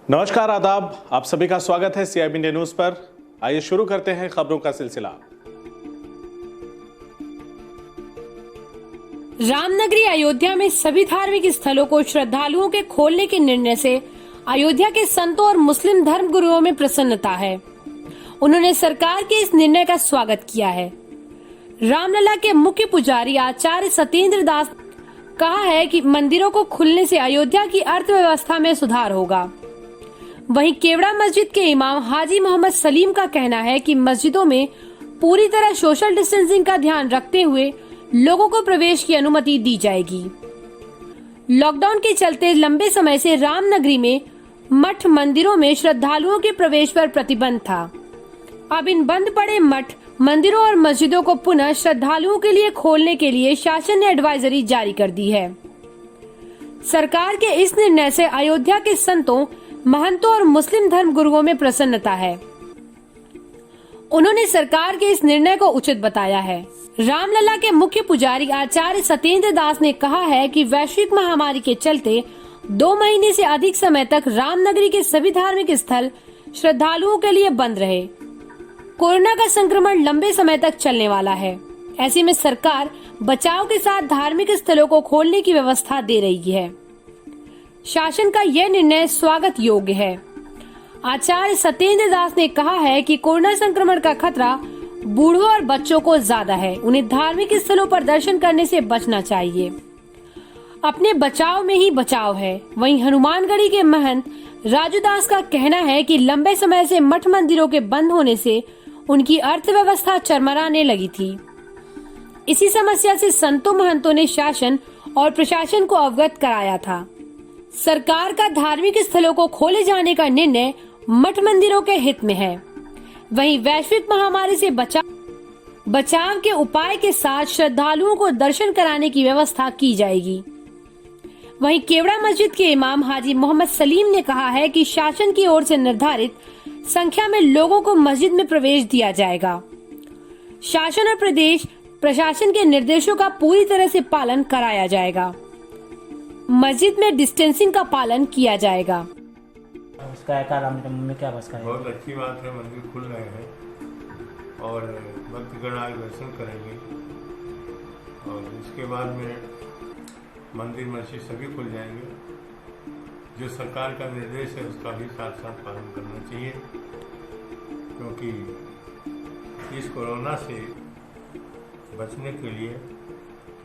नमस्कार, आदाब। आप सभी का स्वागत है CIB इंडिया न्यूज पर। आइए शुरू करते हैं खबरों का सिलसिला। रामनगरी अयोध्या में सभी धार्मिक स्थलों को श्रद्धालुओं के खोलने के निर्णय से अयोध्या के संतों और मुस्लिम धर्म गुरुओं में प्रसन्नता है। उन्होंने सरकार के इस निर्णय का स्वागत किया है। रामलला के मुख्य पुजारी आचार्य सत्येंद्र दास कहा है कि मंदिरों को खुलने से अयोध्या की अर्थव्यवस्था में सुधार होगा। वहीं केवड़ा मस्जिद के इमाम हाजी मोहम्मद सलीम का कहना है कि मस्जिदों में पूरी तरह सोशल डिस्टेंसिंग का ध्यान रखते हुए लोगों को प्रवेश की अनुमति दी जाएगी। लॉकडाउन के चलते लंबे समय से रामनगरी में मठ मंदिरों में श्रद्धालुओं के प्रवेश पर प्रतिबंध था। अब इन बंद पड़े मठ मंदिरों और मस्जिदों को पुनः श्रद्धालुओं के लिए खोलने के लिए शासन ने एडवाइजरी जारी कर दी है। सरकार के इस निर्णय से अयोध्या के संतों, महंतों और मुस्लिम धर्म गुरुओं में प्रसन्नता है। उन्होंने सरकार के इस निर्णय को उचित बताया है। रामलला के मुख्य पुजारी आचार्य सत्येंद्र दास ने कहा है कि वैश्विक महामारी के चलते 2 महीने से अधिक समय तक रामनगरी के सभी धार्मिक स्थल श्रद्धालुओं के लिए बंद रहे। कोरोना का संक्रमण लंबे समय तक चलने वाला है। ऐसे में सरकार बचाव के साथ धार्मिक स्थलों को खोलने की व्यवस्था दे रही है। शासन का यह निर्णय स्वागत योग्य है। आचार्य सत्येंद्र दास ने कहा है कि कोरोना संक्रमण का खतरा बूढ़ों और बच्चों को ज्यादा है। उन्हें धार्मिक स्थलों पर दर्शन करने से बचना चाहिए। अपने बचाव में ही बचाव है। वहीं हनुमानगढ़ी के महंत राजू दास का कहना है कि लंबे समय से मठ मंदिरों के बंद होने से उनकी अर्थव्यवस्था चरमराने लगी थी। इसी समस्या से संतों महंतों ने शासन और प्रशासन को अवगत कराया था। सरकार का धार्मिक स्थलों को खोले जाने का निर्णय मठ मंदिरों के हित में है। वहीं वैश्विक महामारी से बचाव के उपाय के साथ श्रद्धालुओं को दर्शन कराने की व्यवस्था की जाएगी। वहीं केवड़ा मस्जिद के इमाम हाजी मोहम्मद सलीम ने कहा है कि शासन की ओर से निर्धारित संख्या में लोगों को मस्जिद में प्रवेश दिया जाएगा। शासन और प्रदेश प्रशासन के निर्देशों का पूरी तरह से पालन कराया जाएगा। मस्जिद में डिस्टेंसिंग का पालन किया जाएगा। उसका रामजन्म में क्या बस करेंगे? बहुत अच्छी बात है, मंदिर खुल रहे हैं और भक्तगण आगे दर्शन करेंगे और इसके बाद में मंदिर मस्जिद सभी खुल जाएंगे। जो सरकार का निर्देश है उसका भी साथ साथ पालन करना चाहिए, क्योंकि इस कोरोना से बचने के लिए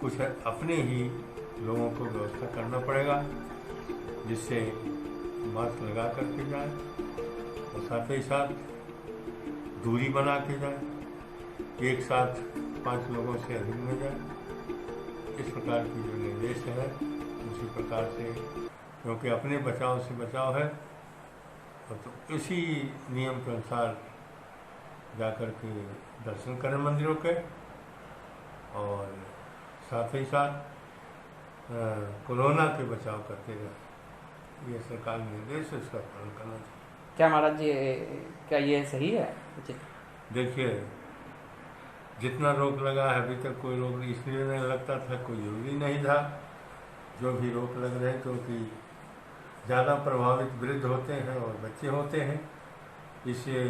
कुछ अपने ही लोगों को व्यवस्था करना पड़ेगा, जिससे मास्क लगा करके जाए और साथ ही साथ दूरी बना के जाए, एक साथ 5 लोगों से अधिक न जाए। इस प्रकार की जो निर्देश है उसी प्रकार से, क्योंकि अपने बचाव से बचाव है, तो इसी नियम के अनुसार जाकर के दर्शन करें मंदिरों के और साथ ही साथ कोरोना के बचाव करते रहे। ये सरकार निर्देश है, उसका पालन करना चाहिए। क्या महाराज जी, क्या ये सही है? देखिए, जितना रोक लगा है अभी तक कोई रोक इसलिए नहीं लगता था, कोई जरूरी नहीं था। जो भी रोक लग रहे क्योंकि ज़्यादा प्रभावित वृद्ध होते हैं और बच्चे होते हैं, इससे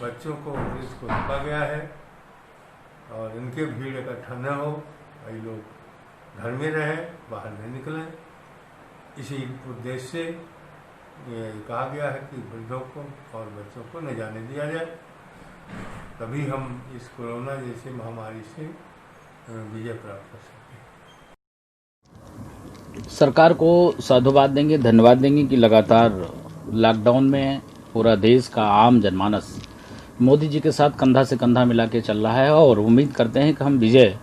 बच्चों को वृद्ध को रोका गया है और इनके भीड़ इकट्ठा न हो, वही लोग घर में रहें, बाहर नहीं निकलें। इसी उद्देश्य से ये कहा गया है कि वृद्धों को और बच्चों को न जाने दिया जाए, तभी हम इस कोरोना जैसी महामारी से विजय प्राप्त कर सकते हैं। सरकार को साधुवाद देंगे, धन्यवाद देंगे कि लगातार लॉकडाउन में पूरा देश का आम जनमानस मोदी जी के साथ कंधा से कंधा मिला के चल रहा है और उम्मीद करते हैं कि हम विजय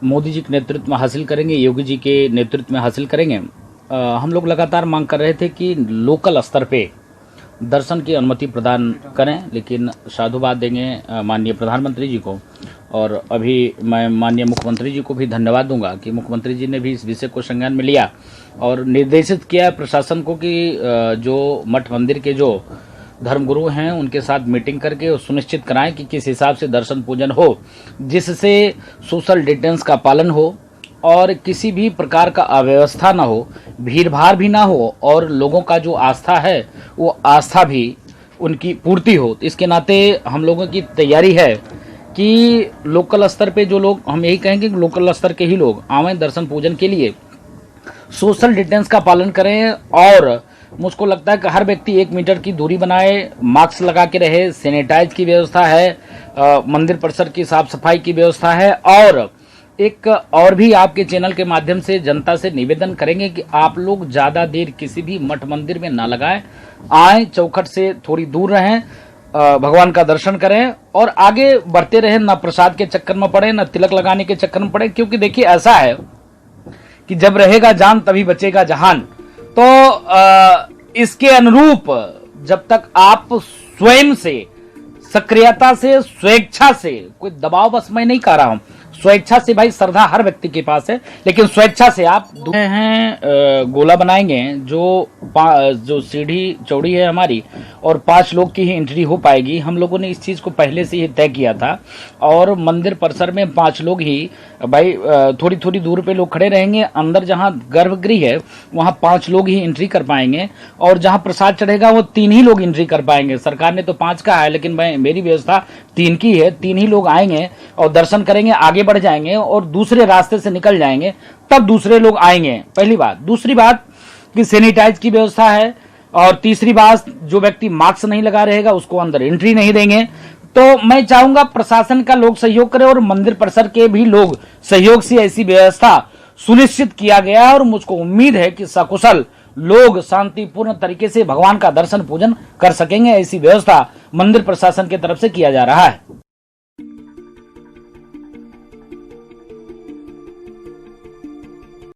मोदी जी के नेतृत्व में हासिल करेंगे, योगी जी के नेतृत्व में हासिल करेंगे। हम लोग लगातार मांग कर रहे थे कि लोकल स्तर पे दर्शन की अनुमति प्रदान करें, लेकिन साधुवाद देंगे माननीय प्रधानमंत्री जी को और अभी मैं माननीय मुख्यमंत्री जी को भी धन्यवाद दूंगा कि मुख्यमंत्री जी ने भी इस विषय को संज्ञान में लिया और निर्देशित किया प्रशासन को कि जो मठ मंदिर के जो धर्मगुरु हैं उनके साथ मीटिंग करके सुनिश्चित कराएं कि किस हिसाब से दर्शन पूजन हो, जिससे सोशल डिस्टेंस का पालन हो और किसी भी प्रकार का अव्यवस्था ना हो, भीड़ भाड़ भी ना हो और लोगों का जो आस्था है वो आस्था भी उनकी पूर्ति हो। इसके नाते हम लोगों की तैयारी है कि लोकल स्तर पे जो लोग, हम यही कहेंगे कि लोकल स्तर के ही लोग आवें दर्शन पूजन के लिए, सोशल डिस्टेंस का पालन करें और मुझको लगता है कि हर व्यक्ति 1 मीटर की दूरी बनाए, मास्क लगा के रहे, सैनिटाइज की व्यवस्था है, मंदिर परिसर की साफ सफाई की व्यवस्था है। और एक और भी आपके चैनल के माध्यम से जनता से निवेदन करेंगे कि आप लोग ज्यादा देर किसी भी मठ मंदिर में ना लगाएं, आए चौखट से थोड़ी दूर रहें, भगवान का दर्शन करें और आगे बढ़ते रहें, ना प्रसाद के चक्कर में पड़े, ना तिलक लगाने के चक्कर में पड़े। क्योंकि देखिए ऐसा है कि जब रहेगा जान तभी बचेगा जहान। तो इसके अनुरूप जब तक आप स्वयं से, सक्रियता से, स्वेच्छा से, कोई दबाव बस मैं नहीं कह रहा हूं, स्वेच्छा से, भाई श्रद्धा हर व्यक्ति के पास है, लेकिन स्वेच्छा से आप हैं गोला बनाएंगे जो सीढ़ी चौड़ी है हमारी और 5 लोग की ही एंट्री हो पाएगी। हम लोगों ने इस चीज को पहले से ही तय किया था और मंदिर परिसर में 5 लोग ही, भाई थोड़ी थोड़ी दूर पे लोग खड़े रहेंगे। अंदर जहां गर्भगृह है वहां 5 लोग ही एंट्री कर पाएंगे और जहां प्रसाद चढ़ेगा वो 3 ही लोग एंट्री कर पाएंगे। सरकार ने तो 5 का है, लेकिन मेरी व्यवस्था 3 की है। 3 ही लोग आएंगे और दर्शन करेंगे, आगे बढ़ जाएंगे और दूसरे रास्ते से निकल जाएंगे, तब दूसरे लोग आएंगे। पहली बात। दूसरी बात कि सैनिटाइज की व्यवस्था है और तीसरी बात, जो व्यक्ति मास्क नहीं लगा रहेगा उसको अंदर एंट्री नहीं देंगे। तो मैं चाहूंगा प्रशासन का लोग सहयोग करें और मंदिर परिसर के भी लोग सहयोग से ऐसी व्यवस्था सुनिश्चित किया गया है और मुझको उम्मीद है कि सकुशल लोग शांतिपूर्ण तरीके से भगवान का दर्शन पूजन कर सकेंगे। ऐसी व्यवस्था मंदिर प्रशासन की तरफ से किया जा रहा है।